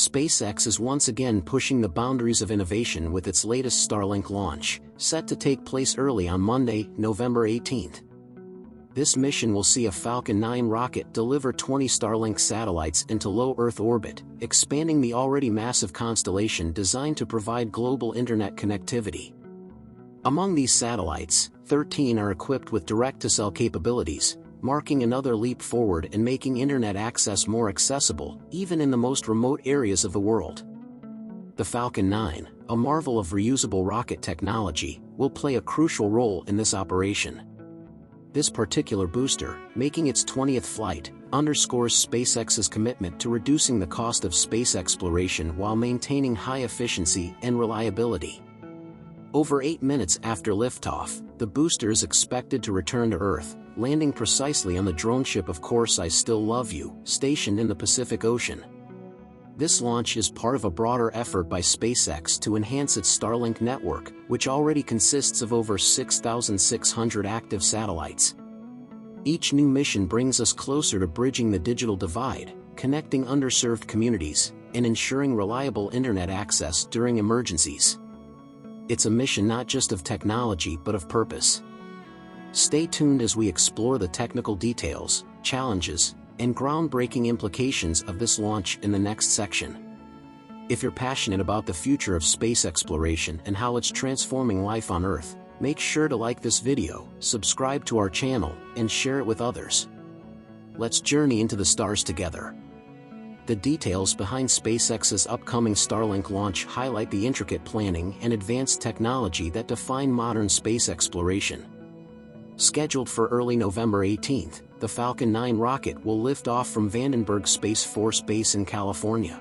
SpaceX is once again pushing the boundaries of innovation with its latest Starlink launch, set to take place early on Monday, November 18th. This mission will see a Falcon 9 rocket deliver 20 Starlink satellites into low Earth orbit, expanding the already massive constellation designed to provide global internet connectivity. Among these satellites, 13 are equipped with direct-to-cell capabilities, marking another leap forward in making internet access more accessible, even in the most remote areas of the world. The Falcon 9, a marvel of reusable rocket technology, will play a crucial role in this operation. This particular booster, making its 20th flight, underscores SpaceX's commitment to reducing the cost of space exploration while maintaining high efficiency and reliability. Over 8 minutes after liftoff, the booster is expected to return to Earth, landing precisely on the droneship Of Course I Still Love You, stationed in the Pacific Ocean. This launch is part of a broader effort by SpaceX to enhance its Starlink network, which already consists of over 6,600 active satellites. Each new mission brings us closer to bridging the digital divide, connecting underserved communities, and ensuring reliable internet access during emergencies. It's a mission not just of technology but of purpose. Stay tuned as we explore the technical details, challenges, and groundbreaking implications of this launch in the next section. If you're passionate about the future of space exploration and how it's transforming life on Earth, make sure to like this video, subscribe to our channel, and share it with others. Let's journey into the stars together. The details behind SpaceX's upcoming Starlink launch highlight the intricate planning and advanced technology that define modern space exploration. Scheduled for early November 18th, the Falcon 9 rocket will lift off from Vandenberg Space Force Base in California.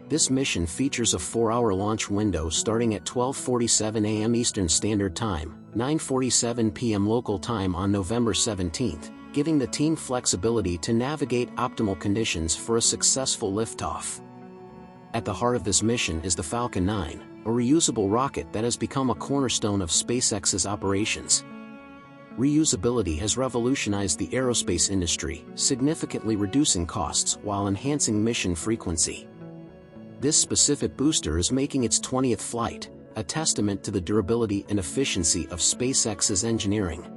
This mission features a 4-hour launch window starting at 12:47 a.m. Eastern Standard Time, 9:47 p.m. local time on November 17th, giving the team flexibility to navigate optimal conditions for a successful liftoff. At the heart of this mission is the Falcon 9, a reusable rocket that has become a cornerstone of SpaceX's operations. Reusability has revolutionized the aerospace industry, significantly reducing costs while enhancing mission frequency. This specific booster is making its 20th flight, a testament to the durability and efficiency of SpaceX's engineering.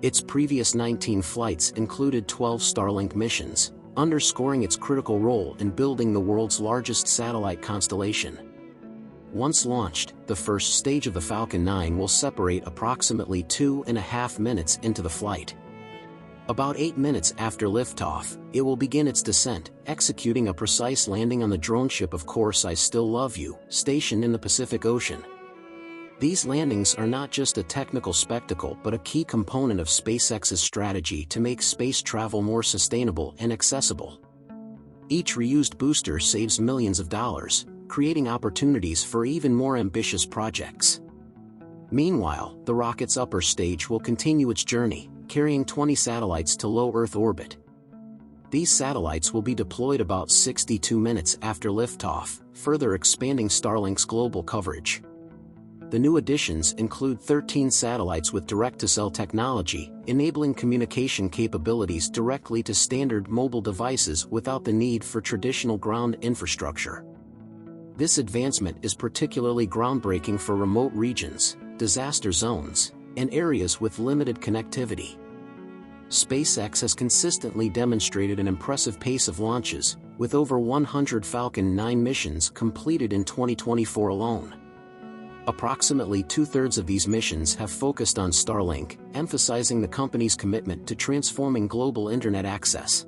Its previous 19 flights included 12 Starlink missions, underscoring its critical role in building the world's largest satellite constellation. Once launched, the first stage of the Falcon 9 will separate approximately 2.5 minutes into the flight. About 8 minutes after liftoff, it will begin its descent, executing a precise landing on the droneship Of Course I Still Love You, stationed in the Pacific Ocean. These landings are not just a technical spectacle but a key component of SpaceX's strategy to make space travel more sustainable and accessible. Each reused booster saves millions of dollars, creating opportunities for even more ambitious projects. Meanwhile, the rocket's upper stage will continue its journey, carrying 20 satellites to low Earth orbit. These satellites will be deployed about 62 minutes after liftoff, further expanding Starlink's global coverage. The new additions include 13 satellites with direct-to-cell technology, enabling communication capabilities directly to standard mobile devices without the need for traditional ground infrastructure. This advancement is particularly groundbreaking for remote regions, disaster zones, and areas with limited connectivity. SpaceX has consistently demonstrated an impressive pace of launches, with over 100 Falcon 9 missions completed in 2024 alone. Approximately 2/3 of these missions have focused on Starlink, emphasizing the company's commitment to transforming global internet access.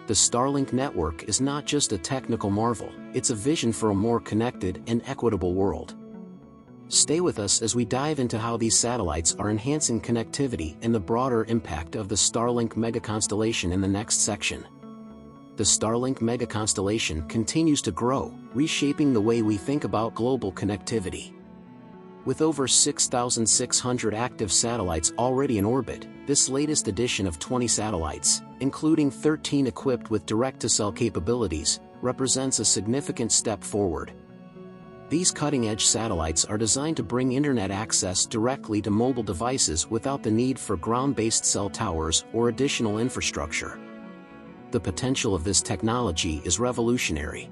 The Starlink network is not just a technical marvel, it's a vision for a more connected and equitable world. Stay with us as we dive into how these satellites are enhancing connectivity and the broader impact of the Starlink megaconstellation in the next section. The Starlink megaconstellation continues to grow, reshaping the way we think about global connectivity. With over 6,600 active satellites already in orbit, this latest addition of 20 satellites, including 13 equipped with direct-to-cell capabilities, represents a significant step forward. These cutting-edge satellites are designed to bring internet access directly to mobile devices without the need for ground-based cell towers or additional infrastructure. The potential of this technology is revolutionary.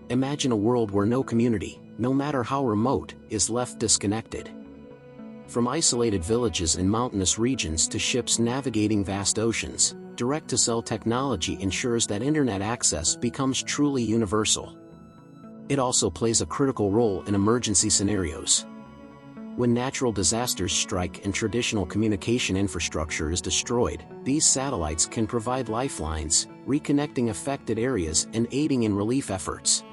Imagine a world where no community, no matter how remote, is left disconnected. From isolated villages in mountainous regions to ships navigating vast oceans, direct-to-cell technology ensures that internet access becomes truly universal. It also plays a critical role in emergency scenarios. When natural disasters strike and traditional communication infrastructure is destroyed, these satellites can provide lifelines, reconnecting affected areas and aiding in relief efforts.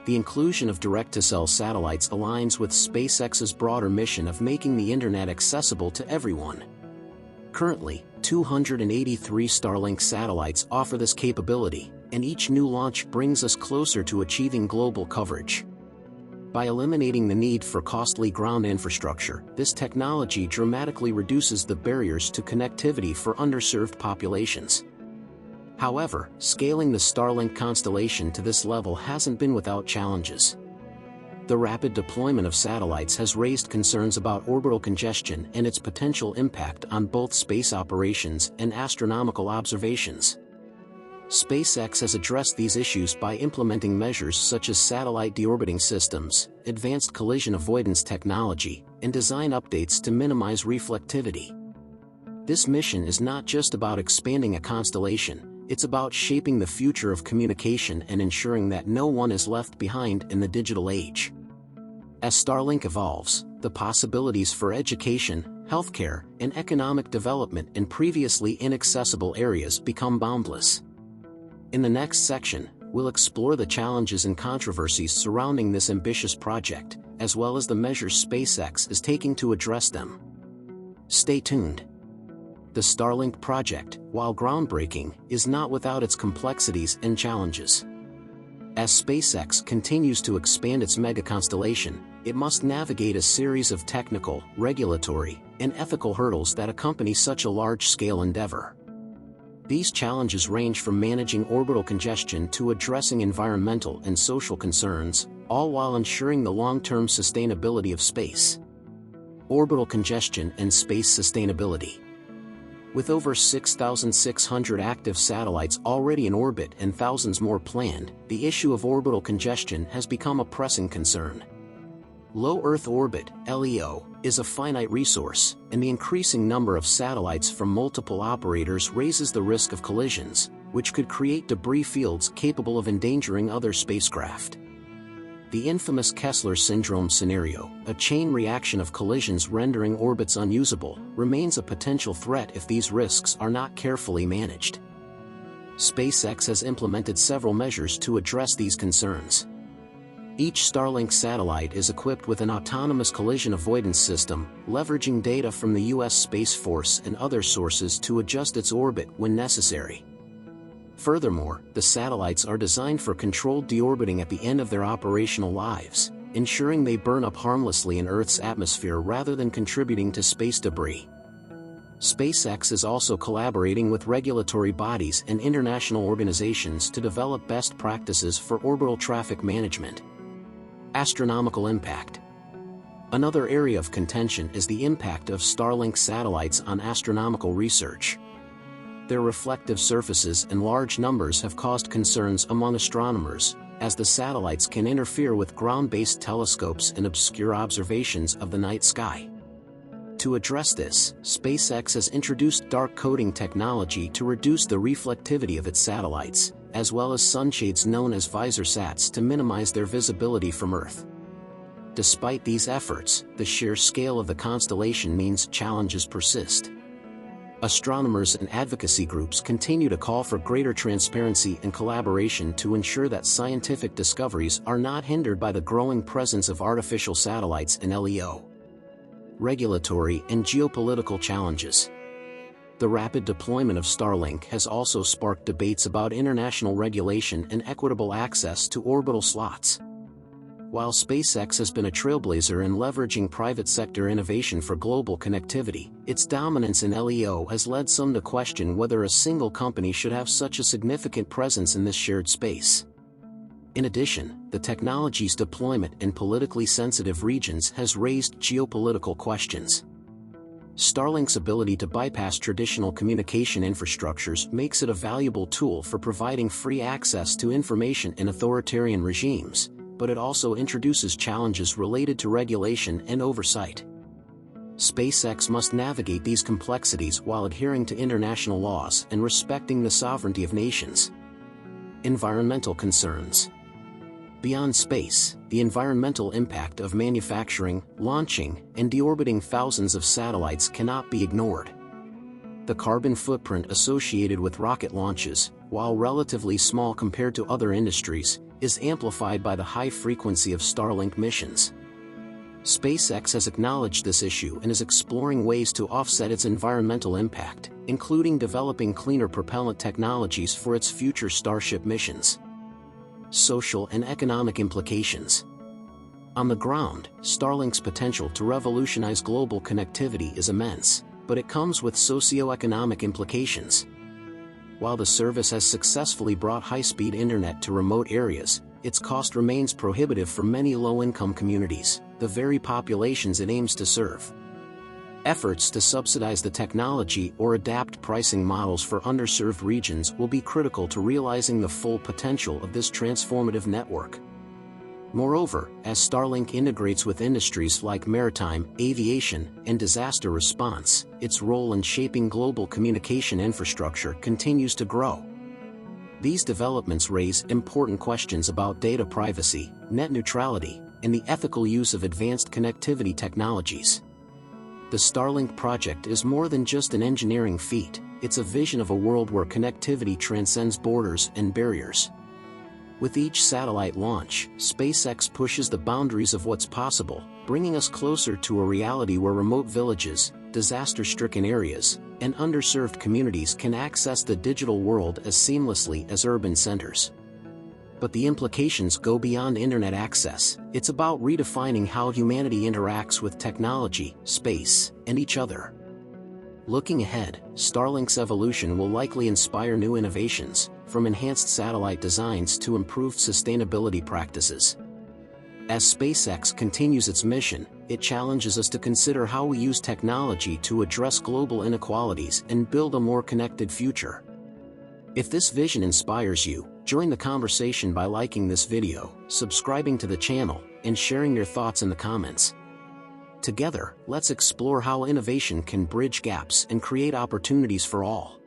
The inclusion of direct-to-cell satellites aligns with SpaceX's broader mission of making the internet accessible to everyone. Currently, 283 Starlink satellites offer this capability, and each new launch brings us closer to achieving global coverage. By eliminating the need for costly ground infrastructure, this technology dramatically reduces the barriers to connectivity for underserved populations. However, scaling the Starlink constellation to this level hasn't been without challenges. The rapid deployment of satellites has raised concerns about orbital congestion and its potential impact on both space operations and astronomical observations. SpaceX has addressed these issues by implementing measures such as satellite deorbiting systems, advanced collision avoidance technology, and design updates to minimize reflectivity. This mission is not just about expanding a constellation, it's about shaping the future of communication and ensuring that no one is left behind in the digital age. As Starlink evolves, the possibilities for education, healthcare, and economic development in previously inaccessible areas become boundless. In the next section, we'll explore the challenges and controversies surrounding this ambitious project, as well as the measures SpaceX is taking to address them. Stay tuned. The Starlink project, while groundbreaking, is not without its complexities and challenges. As SpaceX continues to expand its mega-constellation, it must navigate a series of technical, regulatory, and ethical hurdles that accompany such a large-scale endeavor. These challenges range from managing orbital congestion to addressing environmental and social concerns, all while ensuring the long-term sustainability of space. Orbital congestion and space sustainability. With over 6,600 active satellites already in orbit and thousands more planned, the issue of orbital congestion has become a pressing concern. Low Earth orbit, LEO, is a finite resource, and the increasing number of satellites from multiple operators raises the risk of collisions, which could create debris fields capable of endangering other spacecraft. The infamous Kessler syndrome scenario, a chain reaction of collisions rendering orbits unusable, remains a potential threat if these risks are not carefully managed. SpaceX has implemented several measures to address these concerns. Each Starlink satellite is equipped with an autonomous collision avoidance system, leveraging data from the U.S. Space Force and other sources to adjust its orbit when necessary. Furthermore, the satellites are designed for controlled deorbiting at the end of their operational lives, ensuring they burn up harmlessly in Earth's atmosphere rather than contributing to space debris. SpaceX is also collaborating with regulatory bodies and international organizations to develop best practices for orbital traffic management. Astronomical impact. Another area of contention is the impact of Starlink satellites on astronomical research. Their reflective surfaces and large numbers have caused concerns among astronomers, as the satellites can interfere with ground-based telescopes and obscure observations of the night sky. To address this, SpaceX has introduced dark coding technology to reduce the reflectivity of its satellites, as well as sunshades known as visor sats to minimize their visibility from Earth. Despite these efforts, the sheer scale of the constellation means challenges persist. Astronomers and advocacy groups continue to call for greater transparency and collaboration to ensure that scientific discoveries are not hindered by the growing presence of artificial satellites in LEO. Regulatory and geopolitical challenges. The rapid deployment of Starlink has also sparked debates about international regulation and equitable access to orbital slots. While SpaceX has been a trailblazer in leveraging private sector innovation for global connectivity, its dominance in LEO has led some to question whether a single company should have such a significant presence in this shared space. In addition, the technology's deployment in politically sensitive regions has raised geopolitical questions. Starlink's ability to bypass traditional communication infrastructures makes it a valuable tool for providing free access to information in authoritarian regimes, but it also introduces challenges related to regulation and oversight. SpaceX must navigate these complexities while adhering to international laws and respecting the sovereignty of nations. Environmental concerns. Beyond space, the environmental impact of manufacturing, launching, and deorbiting thousands of satellites cannot be ignored. The carbon footprint associated with rocket launches, while relatively small compared to other industries, is amplified by the high frequency of Starlink missions. SpaceX has acknowledged this issue and is exploring ways to offset its environmental impact, including developing cleaner propellant technologies for its future Starship missions. Social and economic implications. On the ground, Starlink's potential to revolutionize global connectivity is immense, but it comes with socio-economic implications. While the service has successfully brought high-speed internet to remote areas, its cost remains prohibitive for many low-income communities, the very populations it aims to serve. Efforts to subsidize the technology or adapt pricing models for underserved regions will be critical to realizing the full potential of this transformative network. Moreover, as Starlink integrates with industries like maritime, aviation, and disaster response, its role in shaping global communication infrastructure continues to grow. These developments raise important questions about data privacy, net neutrality, and the ethical use of advanced connectivity technologies. The Starlink project is more than just an engineering feat, it's a vision of a world where connectivity transcends borders and barriers. With each satellite launch, SpaceX pushes the boundaries of what's possible, bringing us closer to a reality where remote villages, disaster-stricken areas, and underserved communities can access the digital world as seamlessly as urban centers. But the implications go beyond internet access. It's about redefining how humanity interacts with technology, space, and each other. Looking ahead, Starlink's evolution will likely inspire new innovations, from enhanced satellite designs to improved sustainability practices. As SpaceX continues its mission, it challenges us to consider how we use technology to address global inequalities and build a more connected future. If this vision inspires you, join the conversation by liking this video, subscribing to the channel, and sharing your thoughts in the comments. Together, let's explore how innovation can bridge gaps and create opportunities for all.